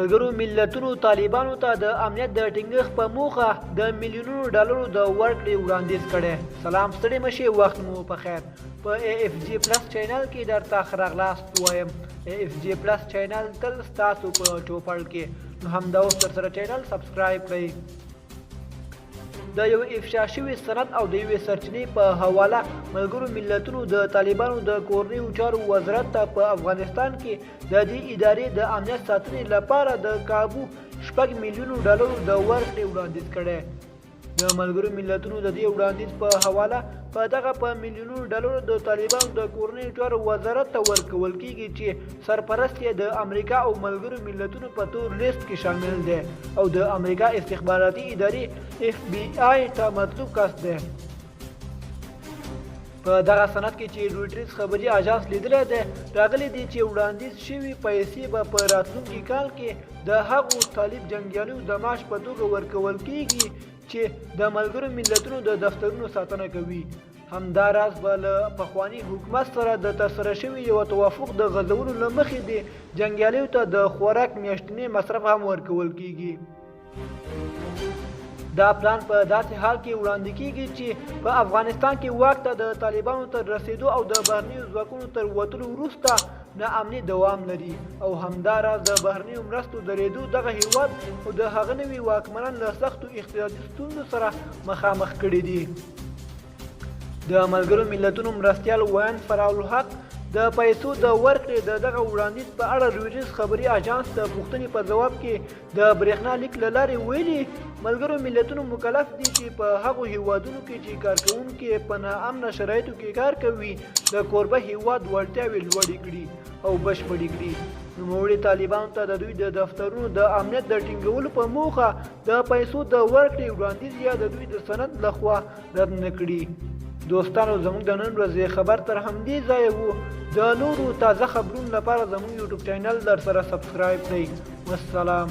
ملګرو ملتونو طالبانو ته د امنیت د ټینګښت په موخه د میلیونونو ډالرو د ورکړې وړاندیز کړی. سلام ستړي مشئ، وخت مو په خیر. په AFG پلس چینل کې درته ښه راغلاست وایم. AFG پلس چینل تل ستاسو په چوپړ کې، نو همدا اوس ورسره چینل سبسکرایب کړئ. د یو افشا شوي سند او د یوې سرچینې په حواله ملګرو ملتونو د طالبانو د کورنیو چارو وزارت ته په افغانستان کې د دې ادارې د امنیت ساتنې لپاره د کابو 6 میلیونو ډالرو د ورکړې وړاندیز کړی. د ملګرو ملتونو د دې وړاندیز په حواله په دغه په میلیونونو ډالرو د طالبانو د کورنیو چارو وزارت ته ورکول کیږي چې سرپرست یې د امریکا او ملګرو ملتونو په تور لیست کې شامل دی او د امریکا استخباراتي ادارې FBI ته مطلوب کس دی. په دغه سند کې چې رویټرز خبري اژانس لیدلی دی راغلی دی چې وړاندیز شوي پیسې به په راتلونکي کال کې د هغو طالب جنګیالیو د معاش په توګه ورکول کیږي چې د ملګرو ملتونو د دفترونو ساتنه کوي. همداراز به له پخواني حکومت سره د ترسره شوي یو توافق د غځولو له مخې د جنګیالیو ته د خوراک میاشتنی مصرف هم ورکول کیږي. دا پلان په داسې حال کې وړاندې کیږي چې په افغانستان کې واک ته د طالبانو تر رسیدو او د بهرنیو ځواکونو تر وتلو وروسته ناامني دوام لري او همداراز د بهرنیو مرستو درېدو دغه هیواد او د هغه نوي واکمنان له سختو اقتصادي ستونزو سره مخامخ کړي دي. د ملګرو ملتونو مرستیال ویان فراالحق د پیسو د ورکړې د دغه وړاندیز په اړه رویټرز خبري اژانس د پوښتنې په ځواب کې د برېښنا لیک له لارې ویلي ملګرو ملتونو مکلف دي چې په هغو هیوادونو کې چې کارکوونکي په ناامنه شرایطو کې کار کوي د کوربه هیواد وړتیاوې لوړې کړي او بشپړې کړي. نوموړي طالبانو ته د دوی د دفترونو د امنیت د ټینګولو په موخه د پیسو د ورکړې وړاندیز یا د دوی د سند لخوا رد نه کړي. دوستانو زموږ د نن ورځې خبر تر همدې ځایه وو. د نورو تازه خبرونو لپاره زموږ یوټیوب چینل در سره سبسکرایب کړئ. والسلام.